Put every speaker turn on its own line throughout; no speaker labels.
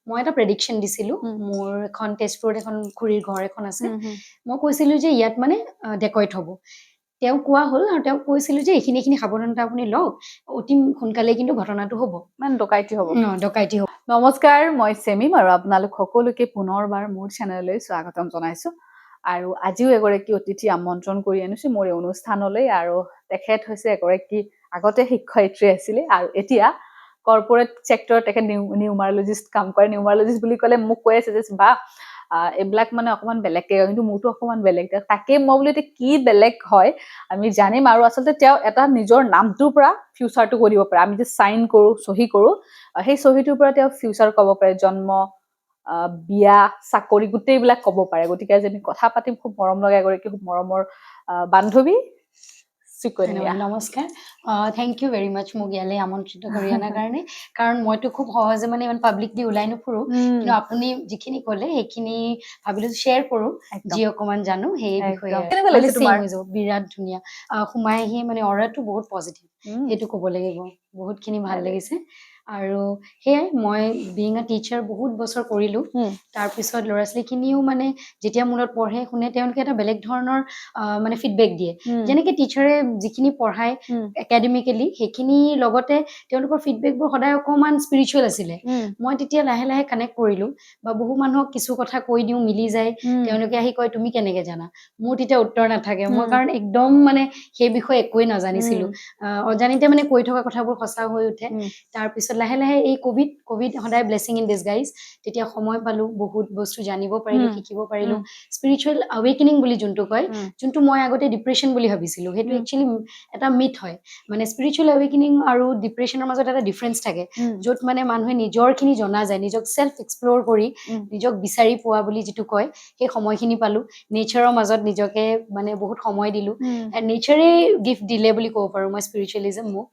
মই এটা প্ৰেডিকশ্যন দিছিলোঁ মোৰ এখন তেজপুৰত এখন খুৰীৰ ঘৰ এখন আছে মই কৈছিলোঁ যে ইয়াত মানে ডেকইট হ'ব তেওঁ কোৱা হ'ল আৰু তেওঁ কৈছিলোঁ যে এইখিনি সাৱধানতা আপুনি লওক অতি সোনকালে কিন্তু ঘটনাটো হ'ব
মানে ডকাইতি হ'ব
ডকাইতি হ'ব
নমস্কাৰ মই চেমিম আৰু আপোনালোক সকলোকে পুনৰবাৰ মোৰ চেনেললৈ স্বাগতম জনাইছোঁ আৰু আজিও এগৰাকী অতিথি আমন্ত্ৰণ কৰি আনিছোঁ মোৰ এই অনুষ্ঠানলৈ আৰু তেখেত হৈছে এগৰাকী আগতে শিক্ষয়িত্ৰী আছিলে আৰু এতিয়া কৰ্পৰেট চেক্টৰত তেখেত নিউমাৰলজিষ্ট কাম কৰে নিউমাৰলজিষ্ট বুলি ক'লে মোক কৈ আছে যে বা এইবিলাক মানে অকমান বেলেগকে কিন্তু মোৰতো অকমান বেলেগ তাকে মই বোলো এতিয়া কি বেলেগ হয় আমি জানিম আৰু আচলতে তেওঁ এটা নিজৰ নামটোৰ পৰা ফিউচাৰটো কৰিব পাৰে আমি যে চাইন কৰোঁ চহী কৰোঁ সেই চহীটোৰ পৰা তেওঁ ফিউচাৰ ক'ব পাৰে জন্ম বিয়া চাকৰি গোটেইবিলাক ক'ব পাৰে গতিকে আজি আমি কথা পাতিম খুব মৰম লগা এগৰাকী খুব মৰমৰ বান্ধৱী Siukanya.
নমস্কাৰ থেংক ইউ ভেৰি মাছ মোক ইয়ালৈ আমন্ত্ৰিত কৰি অনাৰ কাৰণে কাৰণ মইতো খুব সহজে মানে ইমান পাব্লিকলি ওলাই নুফুৰোঁ কিন্তু আপুনি যিখিনি ক'লে সেইখিনি ভাবিলোঁ শ্বেয়াৰ কৰোঁ যি অকণমান জানো সেই বিষয়ে বিৰাট ধুনীয়া সোমাই আহি মানে অৰাটো বহুত পজিটিভ সেইটো ক'ব লাগিব বহুতখিনি ভাল লাগিছে আৰু সেয়াই মই বিং আ টিচাৰ বহুত বছৰ কৰিলোঁ তাৰপিছত ল'ৰা ছোৱালীখিনিও মানে যেতিয়া মূলত পঢ়ে শুনে তেওঁলোকে এটা বেলেগ ধৰণৰ মানে ফিডবেক দিয়ে যেনেকৈ টিচাৰে যিখিনি পঢ়ায় একাডেমিকেলি সেইখিনি লগতে তেওঁলোকৰ ফিডবেকবোৰ সদায় অকণমান স্পিৰিচুৱেল আছিলে মই তেতিয়া লাহে লাহে কানেক্ট কৰিলোঁ বা বহু মানুহক কিছু কথা কৈ দিওঁ মিলি যায় তেওঁলোকে আহি কয় তুমি কেনেকৈ জানা মোৰ তেতিয়া উত্তৰ নাথাকে মই কাৰণ একদম মানে সেই বিষয়ে একোৱেই নাজানিছিলোঁ অজানিতে মানে কৈ থকা কথাবোৰ সঁচা হৈ উঠে তাৰপিছত লাহে লাহে এই কভিড সদায় ব্লেছিং ইন ডিছগাইজ তেতিয়া সময় পালোঁ বহুত বস্তু জানিব পাৰিলোঁ শিকিব পাৰিলোঁ স্পিৰিচুৱেল আৱেকেনিং বুলি যোনটো কয় যোনটো মই আগতে ডিপ্ৰেশ্যন বুলি ভাবিছিলোঁ সেইটো একচুৱেলি এটা মিথ হয় মানে স্পিৰিচুৱেল আৱেকেনিং আৰু ডিপ্ৰেশ্যনৰ মাজত এটা ডিফাৰেঞ্চ থাকে য'ত মানে মানুহে নিজৰখিনি জনা যায় নিজক চেল্ফ এক্সপ্ল'ৰ কৰি নিজক বিচাৰি পোৱা বুলি যিটো কয় সেই সময়খিনি পালোঁ নেচাৰৰ মাজত নিজকে মানে বহুত সময় দিলোঁ নেচাৰে গিফ্ট দিলে বুলি ক'ব পাৰোঁ মই স্পিৰিচুৱেলিজম মোক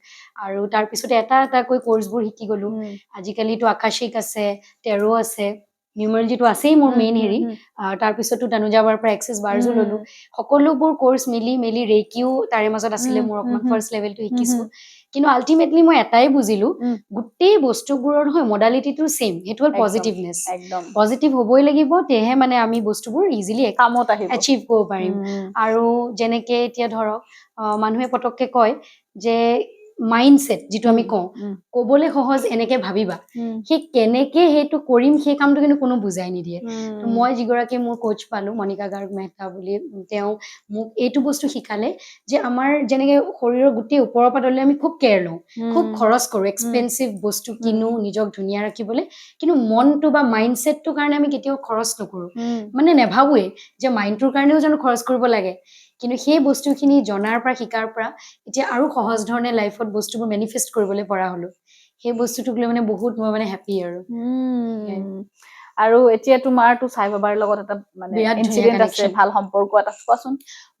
আৰু তাৰপিছতে এটা এটাকৈ কৰ্চবোৰ শিকি গ'লোঁ আজিকালিতো আকাশিক আছে টেৰো আছে নিউমাৰলজিটো আছেই মোৰ মেইন হেৰি তাৰপিছতো তানুজাবাৰ পৰা এক্সেছ বাৰ্জো ল'লোঁ সকলোবোৰ কৰ্চ মিলি ৰেকিও তাৰে মাজত আছিলে মোৰ অকণমান ফাৰ্ষ্ট লেভেলটো শিকিছোঁ কিন্তু আল্টিমেটলি মই এটাই বুজিলোঁ গোটেই বস্তুবোৰৰ নহয় মডালিটিটো ছেইম সেইটো হ'ল পজিটিভনেছ পজিটিভ হ'বই লাগিব তেহে মানে আমি বস্তুবোৰ ইজিলি
কামত
এচিভ কৰিব পাৰিম আৰু যেনেকৈ এতিয়া ধৰক মানুহে পটককৈ কয় যে মাইণ্ডছেট যিটো আমি কওঁ ক'বলৈ সহজ এনেকৈ ভাবিবা সেই কেনেকৈ সেইটো কৰিম সেই কামটো কিন্তু কোনো বুজাই নিদিয়ে তো মই যিগৰাকী মোৰ কোচ পালোঁ মণিকা গাৰ্গ মেহতা বুলি তেওঁ মোক এইটো বস্তু শিকালে যে আমাৰ যেনেকৈ শৰীৰৰ গোটেই ওপৰৰ পাতলৈ আমি খুব কেয়াৰ লওঁ খুব খৰচ কৰোঁ এক্সপেঞ্চিভ বস্তু কিনো নিজক ধুনীয়া ৰাখিবলৈ কিন্তু মনটো বা মাইণ্ডছেটটোৰ কাৰণে আমি কেতিয়াও খৰচ নকৰোঁ মানে নেভাবোৱেই যে মাইণ্ডটোৰ কাৰণেও জানো খৰচ কৰিব লাগে কিন্তু সেই বস্তুখিনি জনাৰ পৰা শিকাৰ পৰা এতিয়া আৰু সহজ ধৰণে লাইফত বস্তুবোৰ মেনিফেষ্ট কৰিবলৈ পৰা হ'লোঁ সেই বস্তুটোক লৈ মানে বহুত মই মানে হেপী
আৰু এতিয়া তোমাৰতো সাই বাবাৰ লগত এটা মানে ইনসিডেন্ট আছে ভাল সম্পৰ্ক এটা কোৱাচোন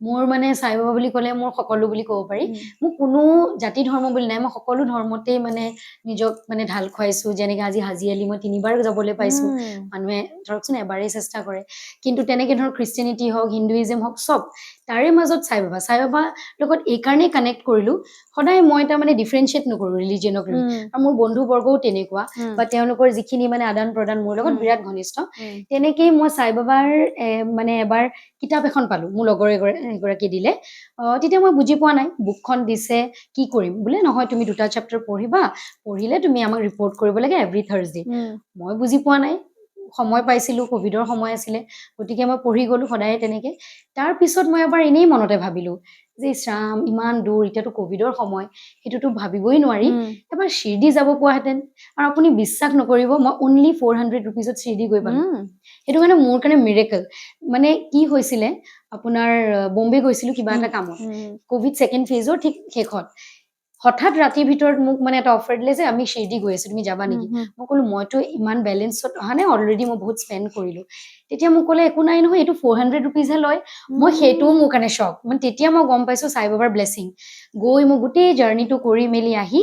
মোৰ মানে সাই বাবা বুলি ক'লে মোৰ সকলো বুলি ক'ব পাৰি মোক কোনো জাতি ধৰ্ম বুলি নাই মই সকলো ধৰ্মতেই মানে নিজক মানে ঢাল খুৱাইছোঁ যেনেকৈ আজি হাজি আলি মই 3বাৰ যাবলৈ পাইছোঁ মানুহে ধৰকচোন এবাৰেই চেষ্টা কৰে কিন্তু তেনেকৈ ধৰক খ্ৰীষ্টিয়ানিটি হওক হিন্দুইজম হওক চব তাৰে মাজত সাই বাবা লগত এইকাৰণেই কানেক্ট কৰিলোঁ সদায় মই এটা মানে ডিফাৰেঞ্চিয়েট নকৰোঁ ৰিলিজিয়নক লৈ আৰু মোৰ বন্ধুবৰ্গও তেনেকুৱা বা তেওঁলোকৰ যিখিনি মানে আদান প্ৰদান মোৰ লগত বিৰাট ঘনিষ্ঠ তেনেকেই মই সাই বাবাৰ মানে এবাৰ কিতাপ এখন পালোঁ মোৰ লগৰ এগৰাকী দিলে তেতিয়া মই বুজি পোৱা নাই বুকখন দিছে কি কৰিম বোলে নহয় তুমি 2টা চেপ্টাৰ পঢ়িলে তুমি আমাক ৰিপৰ্ট কৰিব লাগে এভৰি থাৰ্ছডে মই বুজি পোৱা নাই সময় পাইছিলোঁ কভিডৰ সময় আছিলে গতিকে মই পঢ়ি গ'লোঁ সদায় তেনেকৈ তাৰপিছত মই এবাৰ এনেই মনতে ভাবিলোঁ যে ইছৰাম ইমান দূৰ এতিয়াতো কভিডৰ সময় সেইটোতো ভাবিবই নোৱাৰি এবাৰ শিৰডি যাব পোৱাহেঁতেন আৰু আপুনি বিশ্বাস নকৰিব মই অনলি 400 ৰুপিজত শিৰডি গৈ পালোঁ সেইটো মানে মোৰ কাৰণে মিৰেকল মানে কি হৈছিলে আপোনাৰ বম্বে গৈছিলোঁ কিবা এটা কামত কভিড ছেকেণ্ড ফেজৰ ঠিক শেষত হঠাৎ ৰাতিৰ ভিতৰত মোক মানে এটা অফাৰ দিলে যে আমি শিৰডি গৈ আছোঁ তুমি যাবা নেকি মই ক'লোঁ মইতো ইমান বেলেঞ্চত অহা নাই অলৰেডি মই বহুত স্পেণ্ড কৰিলোঁ তেতিয়া মোক ক'লে একো নাই নহয় এইটো 400 ৰুপিজহে লয় মই সেইটোও মোৰ কাৰণে শ্বক মানে তেতিয়া মই গম পাইছোঁ সাই বাবাৰ ব্লেছিং গৈ মই গোটেই জাৰ্ণিটো কৰি মেলি আহি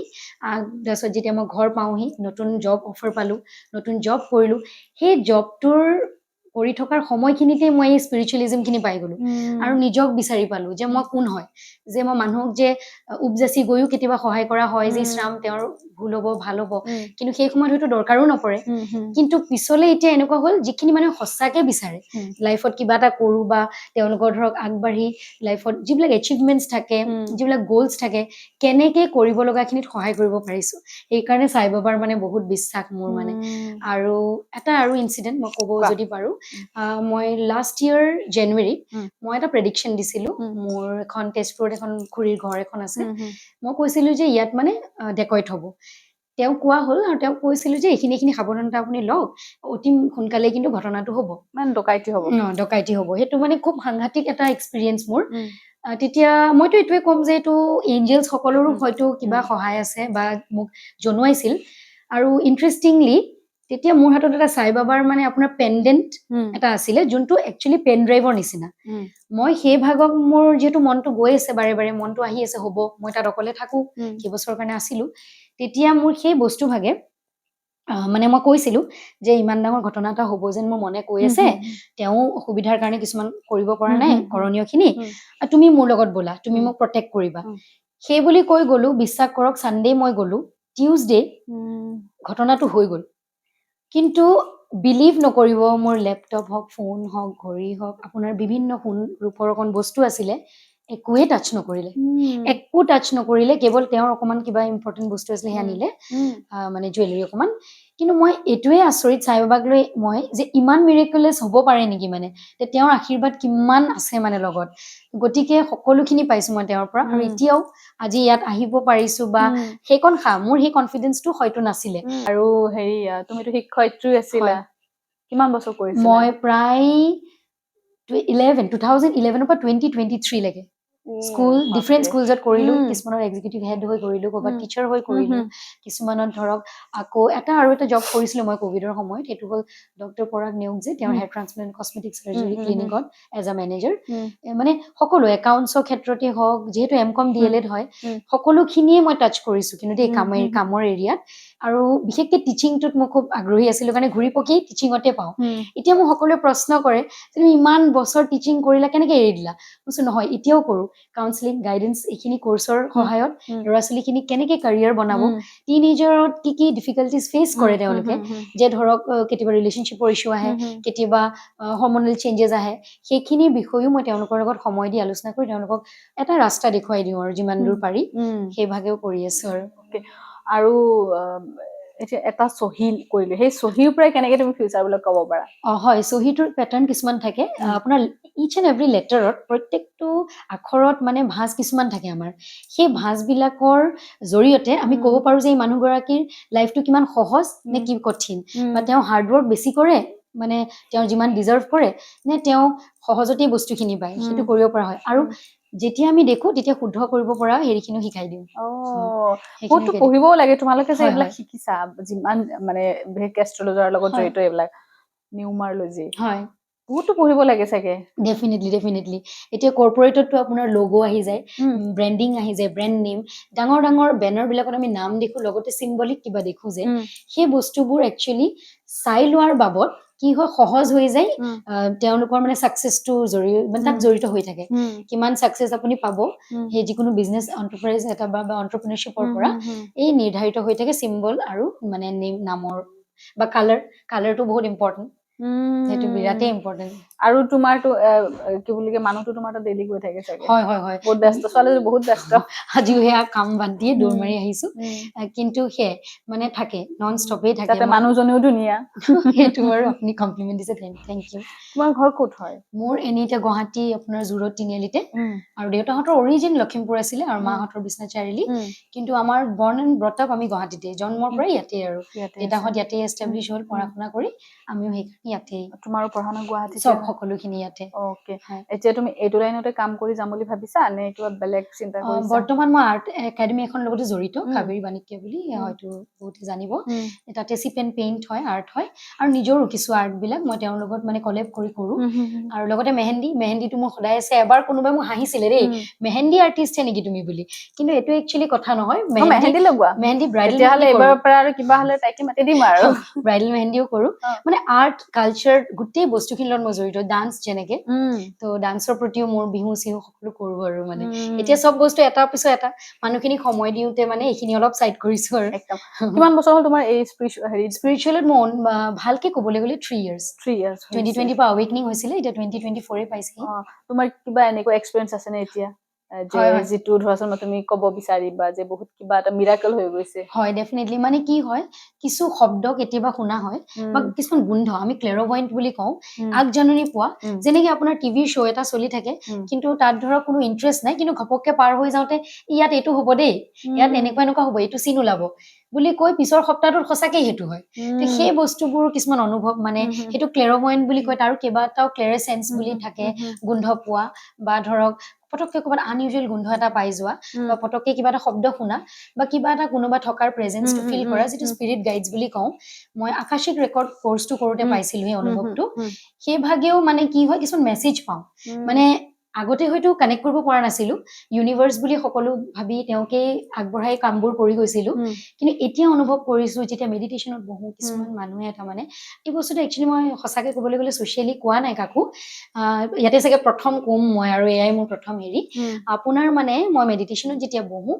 তাৰপিছত যেতিয়া মই ঘৰ পাওঁহি নতুন জব অফাৰ পালোঁ নতুন জব কৰিলোঁ সেই জবটোৰ কৰি থকাৰ সময়খিনিতে মই এই স্পিৰিচুৱেলিজম খিনি পাই গলো আৰু নিজক বিচাৰি পালো যে মই কোন হয় যে মই মানুহক যে উপজাচি গৈও কেতিয়াবা সহায় কৰা হয় যে শ্ৰাম তেওঁৰ ভুল হ'ব ভাল হ'ব কিন্তু সেই সময়ত হয়তো দৰকাৰো নপৰে কিন্তু পিছলে এতিয়া এনেকুৱা হ'ল যিখিনি মানুহে সঁচাকে বিচাৰে লাইফত কিবা এটা কৰো বা তেওঁলোকৰ ধৰক আগবাঢ়ি লাইফত যিবিলাক এচিভমেণ্টছ থাকে যিবিলাক গ'লছ থাকে কেনেকে কৰিব লগাখিনিত সহায় কৰিব পাৰিছো সেইকাৰণে সাই বাবাৰ মানে বহুত বিশ্বাস মোৰ মানে আৰু এটা আৰু ইনচিডেণ্ট মই ক'ব যদি পাৰো মই লাষ্ট ইয়াৰ জানুৱাৰীত মই এটা প্ৰেডিকশ্যন দিছিলো মোৰ এখন তেজপুৰত এখন খুৰীৰ ঘৰ এখন আছে মই কৈছিলো যে ইয়াত মানে ডেকইট হ'ব তেওঁ কোৱা হ'ল আৰু তেওঁ কৈছিলো যে এইখিনি সাৱধানতা আপুনি লওক অতি সোনকালে কিন্তু ঘটনাটো হ'ব
মানে ডকাইতি হ'ব
ডকাইতি হ'ব সেইটো মানে খুব সাংঘাতিক এটা এক্সপিৰিয়েঞ্চ মোৰ তেতিয়া মইতো এইটোৱে ক'ম যে এইটো এঞ্জেলছ সকলৰো হয়তো কিবা সহায় আছে বা মোক জনোৱাইছিল আৰু ইণ্টাৰেষ্টিংলি তেতিয়া মোৰ হাতত এটা সাই বাবাৰ মানে আপোনাৰ পেণ্ডেণ্ট এটা আছিলে যোনটো একচুৱেলি পেন ড্ৰাইভৰ নিচিনা মই সেই ভাগক মোৰ যিহেতু মনটো গৈ আছে বাৰে বাৰে মনটো আহি আছে হ'ব মই তাত অকলে থাকো কেইবছৰৰ কাৰণে আছিলো তেতিয়া মোৰ সেই বস্তু ভাগে মানে মই কৈছিলো যে ইমান ডাঙৰ ঘটনা এটা হ'ব যেন মোৰ মনে কৈ আছে তেওঁ অসুবিধাৰ কাৰণে কিছুমান কৰিব পৰা নাই কৰণীয়খিনি তুমি মোৰ লগত ব'লা তুমি মোক প্ৰটেক্ট কৰিবা সেই বুলি কৈ গ'লো বিশ্বাস কৰক ছানডে মই গ'লো টিউজডে ঘটনাটো হৈ গ'ল কিন্তু বিলিভ নকৰিব মোৰ লেপটপ হওক ফোন হওক ঘড়ী হওক আপোনাৰ বিভিন্ন সোণ ৰূপৰ অকণ বস্তু আছিলে একোৱে টাচ নকৰিলে একো টাচ নকৰিলে কেৱল তেওঁৰ অকমান কিবা ইম্পৰ্টেণ্ট বস্তু আছিলে সেয়া আনিলে মানে জুৱেলাৰী অকমান কিন্তু মই এইটোৱে আচৰিত সাই বাবাক লৈ মই যে ইমান মিৰেকুলাছ হ'ব পাৰে নেকি মানে তেওঁৰ আশীৰ্বাদ কিমান আছে মানে লগত গতিকে সকলোখিনি পাইছো মই তেওঁৰ পৰা আৰু এতিয়াও আজি ইয়াত আহিব পাৰিছো বা সেইকণ মোৰ সেই কনফিডেন্সটো হয়তো নাছিলে
আৰু হেৰি তুমিতো শিক্ষয়িত্ৰী আছিলা কিমান বছৰ কৰিছিলা
মই প্ৰায় 2011 পৰা 2023 লৈকে স্কুল ডিফাৰেণ্ট স্কুলছত কৰিলো কিছুমানৰ এক্সিকিউটিভ হেড হৈ কৰিলো ক'ৰবাত টিচাৰ হৈ কৰিলো কিছুমানত ধৰক আকৌ এটা আৰু এটা জব কৰিছিলো মই কোভিডৰ সময়ত সেইটো হ'ল ডক্টৰ পৰাগ নিয়োগ যে তেওঁৰ হেয়াৰ ট্ৰান্সপ্লান্ট কছমেটিক চাৰ্জাৰী ক্লিনিকত এজ আ মেনেজাৰ মানে সকলো একাউণ্টছৰ ক্ষেত্ৰতে হওক যিহেতু এম.কম DLED হয় সকলোখিনিয়ে মই টাচ কৰিছো কিন্তু দেই কামৰ এৰিয়াত আৰু বিশেষকৈ টিচিংটোত মই খুব আগ্ৰহী আছিলো কাৰণে ঘূৰি পকি টিচিঙতে পাওঁ এতিয়া মোক সকলোৱে প্ৰশ্ন কৰে তুমি ইমান বছৰ টিচিং কৰিলা কেনেকৈ এৰি দিলা কৈছো নহয় এতিয়াও কৰোঁ কাউন্সেলিং গাইডেন্স এইখিনি কোৰ্চৰ সহায়ত ল'ৰা ছোৱালীখিনিক কেনেকৈ কেৰিয়াৰ বনাব টিনেজাৰত কি ডিফিকাল্টিজ ফেচ কৰে তেওঁলোকে যে ধৰক কেতিয়াবা ৰিলেশ্যনশ্বিপৰ ইছ্যু আহে কেতিয়াবা হৰমনেল চেঞ্জেছ আহে সেইখিনিৰ বিষয়েও মই তেওঁলোকৰ লগত সময় দি আলোচনা কৰি তেওঁলোকক এটা ৰাস্তা দেখুৱাই দিওঁ আৰু যিমান দূৰ পাৰি সেইভাগেও কৰি আছো
আৰু এতিয়া এটা চহী কৰিলে সেই চহীৰ পৰাই কেনেকে তুমি ফিউচাৰ বুলি ক'ব পাৰা
হয় চহীটোৰ পেটাৰ্ণ কিছুমান থাকে আপোনাৰ ইচ এণ্ড এভৰি লেটাৰত প্ৰত্যেকটো আখৰত মানে ভাঁজ কিছুমান থাকে আমাৰ সেই ভাঁজবিলাকৰ জৰিয়তে আমি ক'ব পাৰোঁ যে এই মানুহগৰাকীৰ লাইফটো কিমান সহজ নে কি কঠিন বা তেওঁ হাৰ্ডৱৰ্ক বেছি কৰে মানে তেওঁ যিমান ডিজাৰ্ভ কৰে নে তেওঁ সহজতেই বস্তুখিনি পায় সেইটো কৰিব পৰা হয় আৰু যেতিয়া আমি দেখো তেতিয়া শুদ্ধ কৰিব পৰা হেৰিখিনিও শিকাই দিওঁ
বহুতো পঢ়িবও লাগে তোমালোকে যে এইবিলাক শিকিছা যিমান মানে বিশেষকৈ এষ্ট্ৰলজাৰ লগত জড়িত এইবিলাক নিউমাৰলজি
হয়
বহুতো পঢ়িব লাগে চাগে
ডেফিনেটলি এতিয়া কৰ্পৰেটতো আপোনাৰ লোগো আহি যায় ব্ৰেণ্ডিং আহি যায় ব্ৰেণ্ড নেম ডাঙৰ ডাঙৰ বেনাৰবিলাকত আমি নাম দেখো লগতে চিম্বলিক কিবা দেখো যে সেই বস্তুবোৰ একচুৱেলি চাই লোৱাৰ বাবদ কি হয় সহজ হৈ যায় তেওঁলোকৰ মানে ছাকচেছটো মানে তাত জড়িত হৈ থাকে কিমান ছাকচেছ আপুনি পাব সেই যিকোনো বিজনেছ এণ্টাৰপ্ৰাইজ এটা বা এণ্টাৰপ্ৰিনাৰশ্বিপৰ পৰা এই নিৰ্ধাৰিত হৈ থাকে চিম্বল আৰু মানে নেম নামৰ বা কালাৰটো বহুত ইম্পৰ্টেণ্ট সেইটো বিৰাটেই ইম্পৰ্টেণ্ট
আৰু তোমাৰতো কি বুলি কয় মানুহটো তোমাৰ তাত ডেইলি গৈ থাকে চাগে
হয়
বহুত ব্যস্ত ছোৱালী বহুত ব্যস্ত
আজিও সেয়া কাম বাদ দিয়ে দৌৰ মাৰি আহিছো কিন্তু সেই মানে থাকে নন ষ্টপেই থাকে
তাতে মানুহজনীও ধুনীয়া
সেইটো বাৰু আপুনি কমপ্লিমেণ্ট দিছে থেংক ইউ
তোমাৰ ঘৰ ক'ত হয়
মোৰ এনেই এতিয়া গুৱাহাটী আপোনাৰ জোৰত তিনিআলিতে আৰু দেউতাহঁতৰ অৰিজিন লখিমপুৰ আছিলে আৰু মাহঁতৰ বিশ্বনাথ চাৰিআলি কিন্তু আমাৰ বৰ্ণ এণ্ড ব্ৰট আপ আমি গুৱাহাটীতে জন্মৰ পৰাই ইয়াতে আৰু দেউতাহঁত ইয়াতে এষ্টাব্লিছ হ'ল পঢ়া শুনা কৰি আমিও সেইকাৰণে ইয়াতেই তোমাৰো পঢ়া শুনা গুৱাহাটীতে চব সকলোখিনি ইয়াতে ওকে এতিয়া তুমি এইটো লাইনতে কাম কৰি যাম বুলি ভাবিছা নে কিবা বেলেগ চিন্তা কৰিছা বৰ্তমান মই আৰ্ট একাডেমি এখন লগতে জড়িত কাবেৰী বাণিজ্য বুলি হয়তো বহুতে জানিব তাতে চিপ এণ্ড পেইণ্ট হয় আৰ্ট হয় আৰু নিজৰো কিছু আৰ্টবিলাক মই তেওঁৰ লগত মানে কলেব কৰি কৰোঁ আৰু লগতে মেহেন্দিটো মোৰ সদায় আছে এবাৰ কোনোবাই মোক হাঁহিছিলে দেই মেহেন্দি আৰ্টিষ্টে নেকি তুমি বুলি কিন্তু এইটো একচুৱেলি কথা নহয় মেহেন্দি লগোৱা মেহেন্দি ব্ৰাইডেল তেতিয়াহ'লে এবাৰৰ পৰা আৰু কিবা হ'লে তাইকে মাতি দিম আৰু ব্ৰাইডেল মেহেন্দিও কৰোঁ মানে আৰ্ট কালচাৰ গোটেই বস্তুখিনিৰ লগত মই জড়িত ডান্স যেনেকে তো ডান্সৰ প্ৰতিও মোৰ বিহু চিহু সকলো কৰোঁ আৰু মানে এতিয়া চব বস্তু এটাৰ পিছত এটা মানুহখিনিক সময় দিওঁতে মানে এইখিনি অলপ চাইড কৰিছো আৰু
একদম কিমান বছৰ হ'ল তোমাৰ এই
স্পিৰিচুৱেলত মই ভালকে ক'বলৈ গ'লে 3 years 2020 পৰা awakening হৈছিলে এতিয়া 2024 পাইছেহি
তোমাৰ কিবা এনেকুৱা এক্সপেৰিয়েন্স আছে নে এতিয়া যে যিটো ধৰাচোন তুমি ক'ব বিচাৰিবা যে বহুত কিবা এটা মিৰাকল হৈ গৈছে
হয় ডেফিনেটলি মানে কি হয় কিছু শব্দ কেতিয়াবা শুনা হয় বা কিছুমান গোন্ধ আমি ক্লেৰভয়েন্ট বুলি কওঁ আগজাননী পোৱা যেনেকে আপোনাৰ টিভিৰ শ্ব' এটা চলি থাকে কিন্তু তাত ধৰক কোনো ইন্টাৰেষ্ট নাই কিন্তু ঘপককে পাৰ হৈ যাওঁতে ইয়াত এইটো হ'ব দেই ইয়াত এনেকুৱা হ'ব এইটো চিন ওলাব বুলি কৈ পিছৰ সপ্তাহটোত সঁচাকে সেইটো হয় তো সেই বস্তুবোৰ কিছুমান অনুভৱ মানে সেইটো ক্লেৰভয়েন্ট বুলি কয় তাৰো কেইবাটাও ক্লেৰেচেন্স বুলি থাকে গোন্ধ পোৱা বা ধৰক পটককে ক'ৰবাত আনইউজুৱেল গোন্ধ এটা পাই যোৱা বা পটককে কিবা এটা শব্দ শুনা বা কিবা এটা কোনোবা থকাৰ প্ৰেজেন্সটো ফিল কৰা যিটো স্পিৰিট গাইডছ বুলি কওঁ মই আকাশিক ৰেকৰ্ড কোৰ্চটো কৰোঁতে পাইছিলোঁ সেই অনুভৱটো সেই ভাগেও মানে কি হয় কিছুমান মেছেজ পাওঁ মানে আগতে হয়তো কানেক্ট কৰিব পৰা নাছিলোঁ ইউনিভাৰ্ছ বুলি সকলো ভাবি তেওঁকেই আগবঢ়াই কামবোৰ কৰি গৈছিলোঁ কিন্তু এতিয়া অনুভৱ কৰিছোঁ যেতিয়া মেডিটেশ্যনত বহু কিছুমান মানুহে এটা মানে এই বস্তুটো একচুৱেলি মই সঁচাকৈ ক'বলৈ গ'লে ছ'চিয়েলি কোৱা নাই কাকো ইয়াতে চাগে প্ৰথম ক'ম মই আৰু এয়াই মোৰ প্ৰথম হেৰি আপোনাৰ মানে মই মেডিটেশ্যনত যেতিয়া বহোঁ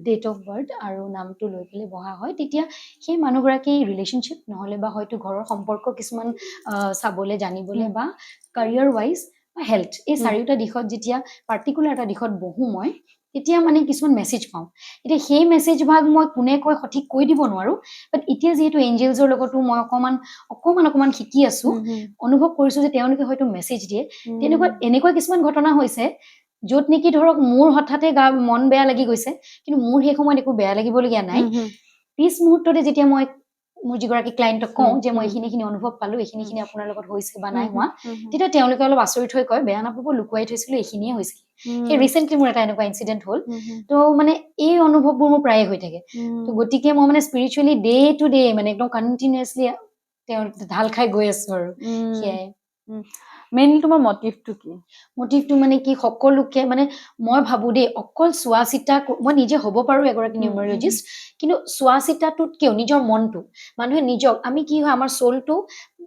ডেট অফ বাৰ্থ আৰু নামটো লৈ পেলাই বহা হয় তেতিয়া সেই মানুহগৰাকী ৰিলেশ্যনশ্বিপ নহ'লে বা হয়তো ঘৰৰ সম্পৰ্ক কিছুমান চাবলৈ জানিবলৈ বা কাৰিয়াৰ ৱাইজ বা হেল্থ এই চাৰিওটা দিশত যেতিয়া পাৰ্টিকুলাৰ এটা দিশত বহোঁ মই তেতিয়া মানে কিছুমান মেছেজ পাওঁ এতিয়া সেই মেছেজ ভাগ মই কোনে কৈ সঠিক কৈ দিব নোৱাৰোঁ বাট এতিয়া যিহেতু এঞ্জেলছৰ লগতো মই অকণমান শিকি আছোঁ অনুভৱ কৰিছোঁ যে তেওঁলোকে হয়তো মেছেজ দিয়ে এনেকুৱা কিছুমান ঘটনা হৈছে য'ত নেকি ধৰক মোৰ হঠাতে মন বেয়া লাগি গৈছে কিন্তু মোৰ সেই সময়ত একো বেয়া লাগিবলগীয়া নাই পিছ মুহূৰ্ততে যেতিয়া মই মোৰ যিগৰাকী ক্লাইণ্টক কওঁ যে মই এইখিনি অনুভৱ পালোঁ এইখিনি আপোনাৰ লগত হৈছে বা নাই হোৱা তেতিয়া তেওঁলোকে অলপ আচৰিত হৈ কয় বেয়া নাপাব লুকুৱাই থৈছিলোঁ এইখিনিয়ে হৈছিল সেই ৰিচেণ্টলি মোৰ এটা এনেকুৱা ইনচিডেণ্ট হ'ল তো মানে এই অনুভৱবোৰ মোৰ প্ৰায়ে হৈ থাকে তো গতিকে মই মানে স্পিৰিচুৱেলি ডে টু ডে মানে একদম কণ্টিনিউৱাছলি তেওঁ ঢাল খাই গৈ আছোঁ আৰু সেয়াই
মেইনলি তোমাৰ মটিভটো কি
মটিভটো মানে কি সকলোকে মানে মই ভাবোঁ দেই অকল চোৱা চিতা মই নিজে হ'ব পাৰোঁ এগৰাকী নিউমেৰলজিষ্ট কিন্তু চোৱা চিতাটোতকেও নিজৰ মনটো মানুহে নিজক আমি কি হয় আমাৰ চ'লটো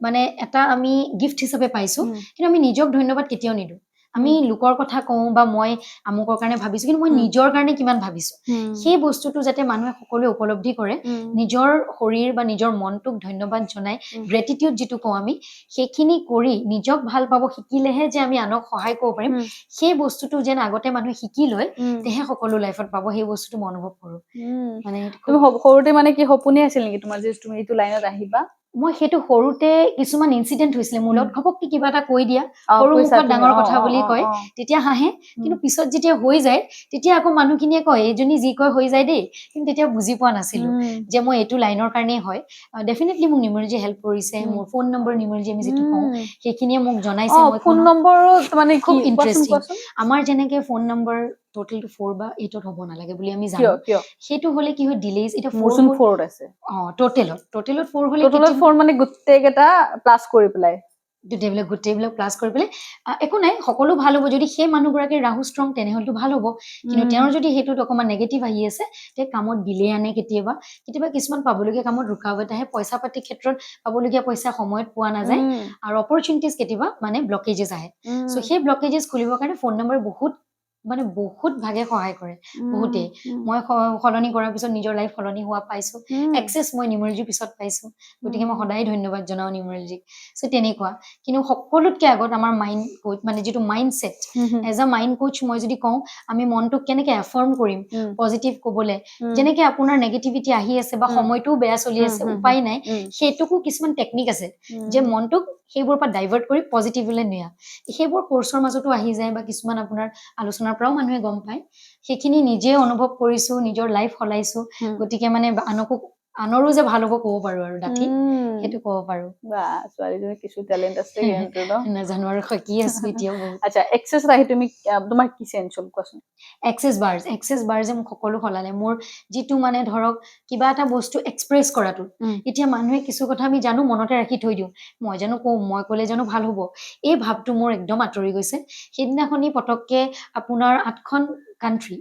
মানে এটা আমি গিফ্ট হিচাপে পাইছোঁ কিন্তু আমি নিজক ধন্যবাদ কেতিয়াও নিদিওঁ আমি লোকৰ কথা কওঁ বা মই আমুকৰ কাৰণে ভাবিছোঁ কিন্তু মই নিজৰ কাৰণে কিমান ভাবিছোঁ সেই বস্তুটো যাতে মানুহে সকলোৱে উপলব্ধি কৰে নিজৰ শৰীৰ বা নিজৰ মনটোক ধন্যবাদ জনাই গ্ৰেটিটিউড যিটো কওঁ আমি সেইখিনি কৰি নিজক ভাল পাব শিকিলেহে যে আমি আনক সহায় কৰিব পাৰিম সেই বস্তুটো যেন আগতে মানুহে শিকি লয় তেহে সকলো লাইফত পাব সেই বস্তুটো মই অনুভৱ কৰোঁ মানে
তুমি সৰুতে মানে কি সপোনে আছিল নেকি তোমাৰ যে তুমি এইটো লাইনত আহিবা
মই সেইটো সৰুতে কিছুমান ইনচিডেণ্ট হৈছিলে মোৰ লগত ঘপককে কিবা এটা কৈ দিয়া সৰু মুখত ডাঙৰ কথা বুলি কয় তেতিয়া হাঁহে কিন্তু পিছত যেতিয়া হৈ যায় তেতিয়া আকৌ মানুহখিনিয়ে কয় এইজনী যি কয় হৈ যায় দেই কিন্তু তেতিয়া বুজি পোৱা নাছিলোঁ যে মই এইটো লাইনৰ কাৰণেই হয় ডেফিনেটলি মোক নিউমেৰলজি হেল্প কৰিছে মোৰ ফোন নম্বৰ নিউমেৰলজি আমি যিটো কওঁ সেইখিনিয়ে মোক জনাইছে মই
ফোন নম্বৰত মানে
খুব ইণ্টাৰেষ্টিং আমাৰ যেনেকে ফোন নম্বৰ টোটেলটো 4 বা 8 হ'ব নালাগে বুলি আমি জানো সেইটো হ'লে কি হয় ডিলেজ এটা
4 আছে
টোটেলত 4 হ'লে
টোটেলত 4 মানে গোটেইকেইটা প্লাছ কৰি পেলাই
গোটেইবিলাক প্লাছ কৰি পেলাই একো নাই সকলো ভাল হ'ব যদি সেই মানুহগৰাকীৰ ৰাহু ষ্ট্ৰং তেনেহ'লেতো ভাল হ'ব কিন্তু তেওঁৰ যদি সেইটোত অকণমান নেগেটিভ আহি আছে তে কামত ডিলে আনে কেতিয়াবা কিছুমান পাবলগীয়া কামত ৰুকাৱট আহে পইচা পাতি ক্ষেত্ৰত পাবলগীয়া পইচা সময়ত পোৱা নাযায় আৰু অপৰচুনিটিজ কেতিয়াবা মানে ব্লকেজেছ আহে চ' সেই ব্লকেজেছ খুলিবৰ কাৰণে ফোন নম্বৰ বহুত ভাগে সহায় কৰে বহুতেই মই সলনি কৰাৰ পিছত নিজৰ লাইফ সলনি হোৱা পাইছোঁ এক্সেছ মই নিউমেৰলজিৰ পিছত পাইছোঁ গতিকে মই সদায় ধন্যবাদ জনাওঁ নিউমেৰলজিক চ' তেনেকুৱা কিন্তু সকলোতকৈ আগত আমাৰ মাইণ্ড কোচ মানে যিটো mindset as a mind coach মই যদি কওঁ আমি মনটোক কেনেকৈ এফৰ্ম কৰিম পজিটিভ ক'বলৈ যেনেকৈ আপোনাৰ নেগেটিভিটি আহি আছে বা সময়টোও বেয়া চলি আছে উপায় নাই সেইটোকো কিছুমান টেকনিক আছে যে মনটোক সেইবোৰৰ পৰা ডাইভাৰ্ট কৰি পজিটিভলৈ নিয়া সেইবোৰ কোৰ্চৰ মাজতো আহি যায় বা কিছুমান আপোনাৰ আলোচনাৰ পৰাও মানুহে গম পায় সেইখিনি নিজে অনুভৱ কৰিছোঁ নিজৰ লাইফ সলাইছোঁ গতিকে মানে আনৰো যে ভাল হ'ব ক'ব পাৰোঁ আৰু ডাঠি সেইটো ক'ব পাৰোঁ
ছোৱালীজনী কিছু টেলেণ্ট আছে কিন্তু
নাজানো আৰু শিকি আছোঁ এতিয়াও বহুত
আচ্ছা এক্সেছত আহি তুমি তোমাৰ কি চেঞ্জ হ'ল কোৱাচোন
এক্সেছ বাৰ যে মোক সকলো সলালে মোৰ যিটো মানে ধৰক কিবা এটা বস্তু এক্সপ্ৰেছ কৰাটো এতিয়া মানুহে কিছু কথা আমি জানো মনতে ৰাখি থৈ দিওঁ মই জানো কওঁ মই ক'লে জানো ভাল হ'ব এই ভাৱটো মোৰ একদম আঁতৰি গৈছে সেইদিনাখনি পটককে আপোনাৰ 8খন কাণ্ট্ৰি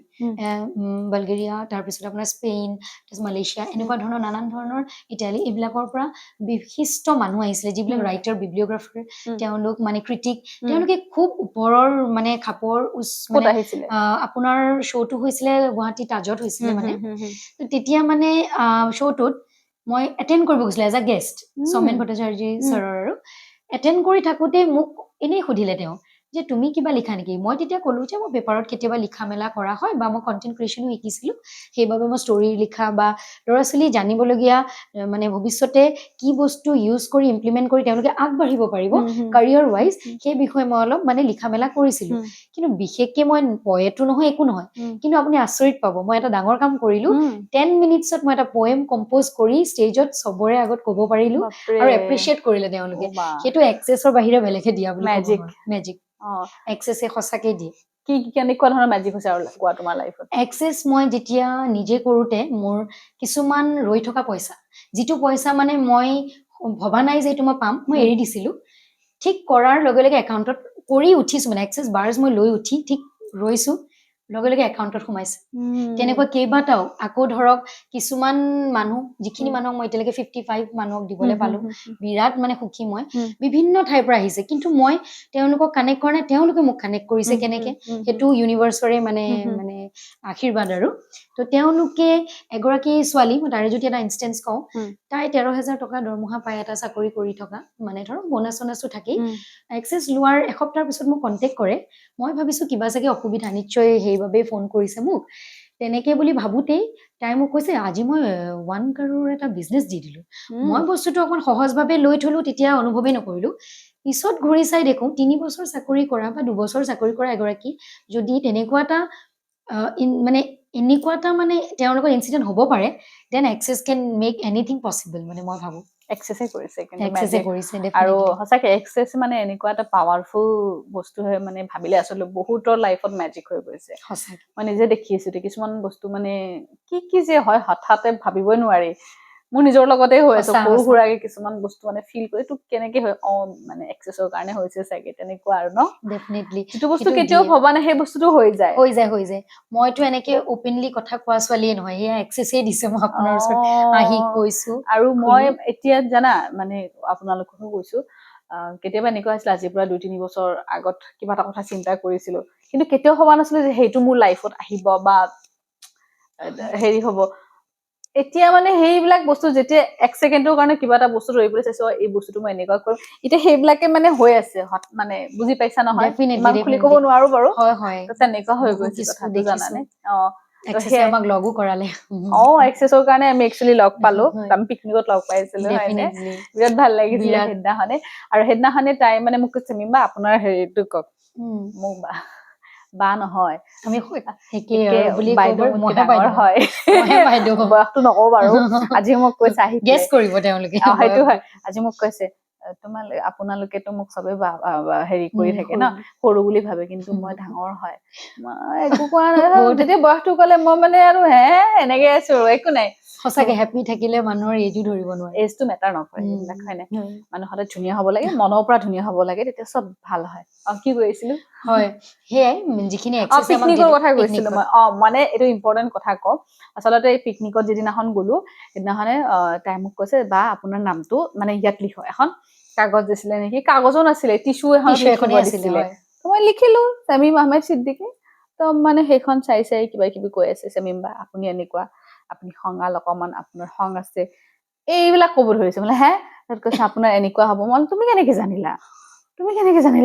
বালগেৰিয়া, তাৰপিছত আপোনাৰ স্পেইন, তাৰপিছত মালয়েছিয়া, এনেকুৱা ধৰণৰ নানান ধৰণৰ ইটালী, এইবিলাকৰ পৰা বিশিষ্ট মানুহ আহিছিলে, যিবিলাক ৰাইটাৰ, বিব্লিঅগ্ৰাফাৰ, তেওঁলোক মানে ক্ৰিটিক, তেওঁলোকে খুব ওপৰৰ মানে খাপৰ মানে আপোনাৰ শ্ব'টো হৈছিলে গুৱাহাটী তাজত হৈছিলে মানে। তেতিয়া মানে শ্ব'টোত মই এটেণ্ড কৰিব গৈছিলো as a guest, Soumen Bhattacharya ছাৰৰ, আৰু এটেণ্ড কৰি থাকোঁতে মোক এনেই সুধিলে তেওঁ যে তুমি কিবা লিখা নেকি? মই তেতিয়া ক'লো যে মই পেপাৰত কেতিয়াবা লিখা মেলা কৰা হয়, বা মই কণ্টেণ্ট ক্ৰিয়েশ্যনো শিকিছিলোঁ, সেইবাবে মই ষ্টৰী লিখা বা ল'ৰা ছোৱালী জানিবলগীয়া মানে ভৱিষ্যতে কি বস্তু ইউজ কৰি ইমপ্লিমেণ্ট কৰি তেওঁলোকে আগবাঢ়িব পাৰিব কাৰিয়াৰ ৱাইজ, সেই বিষয়ে মই অলপ মানে লিখা মেলা কৰিছিলোঁ। কিন্তু বিশেষকে মই পয়েটো নহয়, একো নহয়, কিন্তু আপুনি আচৰিত পাব, মই এটা ডাঙৰ কাম কৰিলোঁ, 10 মিনিটছত মই এটা পয়েম কম্প'জ কৰি ষ্টেজত চবৰে আগত ক'ব পাৰিলোঁ, আৰু এপ্ৰিচিয়েট কৰিলে তেওঁলোকে। সেইটো এক্সেছৰ বাহিৰে বেলেগে দিয়া বুলি ক'ব নোৱাৰো। মেজিক এক্সেছে সঁচাকে দিয়ে।
কি কেনেকুৱা ধৰণৰ মেজিক হৈছে আৰু কোৱা তোমাৰ লাইফত?
এক্সেছ মই যেতিয়া নিজে কৰোঁতে মোৰ কিছুমান ৰৈ থকা পইচা, যিটো পইচা মানে মই ভবা নাই যে এইটো মই পাম, মই এৰি দিছিলোঁ। ঠিক কৰাৰ লগে লগে একাউণ্টত কৰি উঠিছোঁ, মানে এক্সেছ বাৰ্ছ মই লৈ উঠি ঠিক ৰৈছোঁ, লগে লগে একাউণ্টত সোমাইছে। তেনেকুৱা কেইবাটাও, আকৌ ধৰক কিছুমান মানুহ, যিখিনি মানুহক মই এতিয়ালৈকে 55 মানুহক দিবলৈ পালোঁ, বিৰাট মানে সুখী মই। বিভিন্ন ঠাইৰ পৰা আহিছে, কিন্তু মই তেওঁলোকক কানেক্ট কৰা নাই, তেওঁলোকে মোক কানেক্ট কৰিছে কেনেকে, সেইটো ইউনিভাৰ্চৰে মানে মানে আশীৰ্বাদ আৰু। তো তেওঁলোকে, এগৰাকী ছোৱালী, মই তাৰে যদি এটা ইনষ্টেঞ্চ কওঁ, তাই 13,000 টকা দৰমহা পাই এটা চাকৰি কৰি থকা, মানে ধৰক বোনাছ চোনাছো থাকেই। এক্সেছ লোৱাৰ এসপ্তাহৰ পিছত মোক কণ্টেক্ট কৰে। মই ভাবিছোঁ কিবা চাগে অসুবিধা, নিশ্চয় সেইবাবেই ফোন কৰিছে মোক। তেনেকে বুলি ভাবোতেই তাই মোক কৈছে, আজি মই 1 crore এটা বিজনেছ দি দিলোঁ। মই বস্তুটো অকণ সহজভাৱে লৈ থলোঁ, তেতিয়া অনুভৱেই নকৰিলোঁ। পিছত ঘূৰি চাই দেখোঁ 3 বছৰ চাকৰি কৰা বা 2 বছৰ চাকৰি কৰা এগৰাকী যদি তেনেকুৱা এটা মানে এনেকুৱা এটা মানে তেওঁলোকৰ ইনচিডেণ্ট হ'ব পাৰে, then access can make anything possible, মানে মই ভাবোঁ।
এক্সেছে কৰিছে কিন্তু
এক্সেছে
মেজিক।
কৰিছে,
আৰু
ডেফিনেটলি।
সঁচাকে এক্সেছ মানে এনেকুৱা এটা পাৱাৰফুল বস্তু হয়, মানে ভাবিলে আচলতে বহুতৰ লাইফত মেজিক হৈ গৈছে।
সঁচাকে।
মই নিজে দেখি আছো, কিছুমান বস্তু মানে কি যে হয় হঠাতে ভাবিবই নোৱাৰি। মোৰ নিজৰ লগতে হৈ আছে, সৰু সুৰাকে কিছুমান বস্তু মানে ফিল কৰি, এইটো কেনেকে হয়, মানে এক্সেছৰ কাৰণে হৈছে চাগে, তেনেকুৱা আৰু ন?
ডেফিনেটলি।
যিটো বস্তু কেতিয়াও ভবা নাই, সেই বস্তুটো হৈ যায়।
হৈ যায়। মইতো এনেকে অপেনলি কথা কোৱা ছোৱালীয়ে নহয়, সেয়া এক্সেছেই দিছে, মই আপোনাৰ ওচৰত আহি কৈছোঁ।
আৰু মই এতিয়া জানা, মানে আপোনালোককো কৈছোঁ, কেতিয়াবা এনেকুৱা হৈছিল, আজিৰ পৰা 2-3 বছৰ আগত কিবা এটা কথা চিন্তা কৰিছিলোঁ, কিন্তু কেতিয়াও ভবা নাছিলো যে সেইটো মোৰ লাইফত আহিব বা হেৰি হ'ব। এতিয়া মানে সেইবিলাক বস্তু যেতিয়া 1 ছেকেণ্ডৰ কাৰণে কিবা এটা বস্তু ধৰিবলৈ চাইছো, এই বস্তুটো মই এনেকুৱা কৰিম, এতিয়া সেইবিলাকে মানে হৈ আছে, মানে বুজি পাইছা নহয়? ইমান খুলি ক'ব নোৱাৰো বাৰু, তেনেকুৱা হৈ গৈছে কথাটো, জানানে?
এক্সেছে আমাক লগো কৰালে।
এক্সেছৰ কাৰণে আমি একচুৱেলি লগ পালো, আমি পিকনিকত লগ পাইছিলো, হয়নে? বিৰাট ভাল লাগিছিলে সেইদিনাখনে। আৰু সেইদিনাখনে তাই মানে মোক কৈছে, মিমা আপোনাৰ হেৰিটো কওক। মোক বা নহয়, আমি বাইদেউ মোতকে ডাঙৰ হয়, বয়সটো নকওঁ বাৰু। আজি মোক কৈছে, আহি
গেছ কৰিব তেওঁলোকে।
সেইটো হয়, আজি মোক কৈছে, আপোনালোকেতো মোক চবে হেৰি কৰি থাকে ন, সৰু বুলি ভাবে, কিন্তু মই ডাঙৰ হয়। মই একো কোৱা নাই, যেতিয়া বয়সটো ক'লে মই মানে আৰু এনেকে আছো, একো নাই।
সঁচাকে হেপী থাকিলে মানুহৰ এজো ধৰিব নোৱাৰে।
এজটো মেটাৰ নকৰে, সেইবিলাক হয় নাই? মানুহ সদায় ধুনীয়া হ'ব লাগে, মনৰ পৰা ধুনীয়া হ'ব লাগে, তেতিয়া চব ভাল হয়। কি কৈ আছিলো?
হয়, সেয়াই যিখিনি এক্সেছে আমাক
পিকনিকৰ কথা কৈছিলো মই। মানে এইটো ইম্পৰ্টেণ্ট কথা কওঁ, আচলতে এই পিকনিকত যিদিনাখন গ'লো, সেইদিনাখনে তাই মোক কৈছে, বা আপোনাৰ নামটো মানে ইয়াত লিখক, এখন কাগজ দিছিলে নেকি, কাগজো নাছিলে, টিচু এখনত লিখিব দিছিলে। মই লিখিলো, শামীম আহমেদ ছিদ্দিকী। তো মানে সেইখন চাই কিবা কিবি কৈ আছে, শামীম বা আপুনি এনেকুৱা, আপুনি খঙাল অকমান, আপোনাৰ খং আছে, এইবিলাক ক'ব ধৰিছে। মানে তাত কৈছে আপোনাৰ এনেকুৱা হ'ব। মই তুমি কেনেকে জানিলা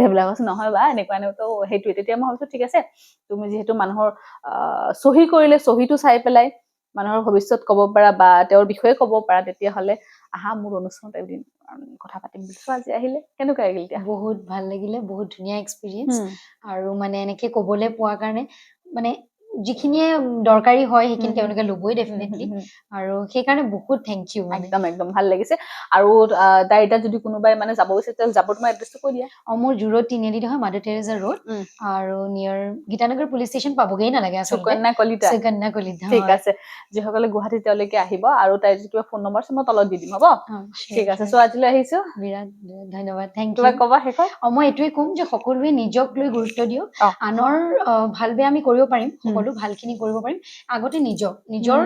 এইবিলাক? কৈছে নহয় বা এনেকুৱা সেইটোৱে। তেতিয়া মই ভাবিছো ঠিক আছে, তুমি যিহেতু মানুহৰ চহী কৰিলে, চহীটো চাই পেলাই মানুহৰ ভৱিষ্যত ক'ব পাৰা বা তেওঁৰ বিষয়ে ক'ব পাৰা, তেতিয়াহ'লে আহা মোৰ অনুষ্ঠানত এদিন কথা পাতিম বুলি। আজি আহিলে, কেনেকুৱা লাগিল এতিয়া?
বহুত ভাল লাগিলে, বহুত ধুনীয়া এক্সপিৰিয়েঞ্চ। আৰু মানে এনেকে ক'বলৈ পোৱাৰ কাৰণে মানে যিখিনিয়ে দৰকাৰী হয় সেইখিনি তেওঁলোকে ল'বই ডেফিনেটলি আৰু সেইকাৰণে বহুত থেংক ইউ মানে
একদম একদম ভাল লাগিছে আৰু তাই এতিয়া যদি কোনোবাই মানে যাব বিচাৰে তেতিয়াহ'লে যাব তোমাৰ এড্ৰেছটো কৈ দিয়া
মোৰ জুৰোড তিনিআলিত হয় মাদাৰ টেৰেছা ৰোড আৰু নিয়াৰ গীতানগৰ পুলিচ ষ্টেচন পাবগেই নালাগে আচলতে
সুকন্যা কলিতা
সুকন্যা কলিতা
ঠিক আছে যিসকলে গুৱাহাটী তেওঁলোকে আহিব আৰু তাইৰ যদি কিবা ফোন নম্বৰ আছে মই তলত দি দিম হ'ব ঠিক আছে চ' আজিলৈ আহিছো
বিৰাট ধন্যবাদ থেংক
কিবা
ইউ
ক'বা শেষত
মই এইটোৱে ক'ম যে সকলোৱে নিজক লৈ গুৰুত্ব দিয়ক আনৰ ভাল বেয়া আমি কৰিব পাৰিম সকলো ভালখিনি কৰিব পাৰিম আগতে নিজৰ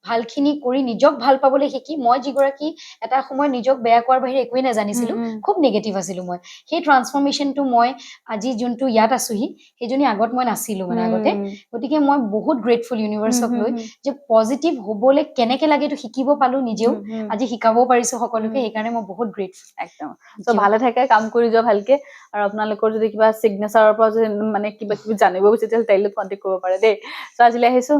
ভালখিনি কৰি নিজক ভাল পাবলৈ শিকি মই যিগৰাকী এটা সময় নিজক বেয়া কৰাৰ বাহিৰে একোৱে নাজানিছিলো খুব নিগেটিভ আছিলো মই সেই ট্ৰান্সফৰমেশ্যনটো মই আজি যোনটো ইয়াত আছোহি সেইজনী আগত মই নাছিলো মানে আগতে গতিকে মই বহুত গ্ৰেটফুল ইউনিভাৰ্চক লৈ যে পজিটিভ হ'বলৈ কেনেকে লাগে এইটো শিকিব পালো নিজেও আজি শিকাবও পাৰিছো সকলোকে সেইকাৰণে মই বহুত গ্ৰেটফুল
একদম চ' ভালে থাকে কাম কৰি যোৱা ভালকে আৰু আপোনালোকৰ যদি কিবা চিগনেচাৰৰ পৰা যদি মানে কিবা কিবি জানিব বিচাৰে তেতিয়াহ'লে তাইলৈ কণ্টেক্ট কৰিব পাৰে দেই চ' আজিলৈ আহিছো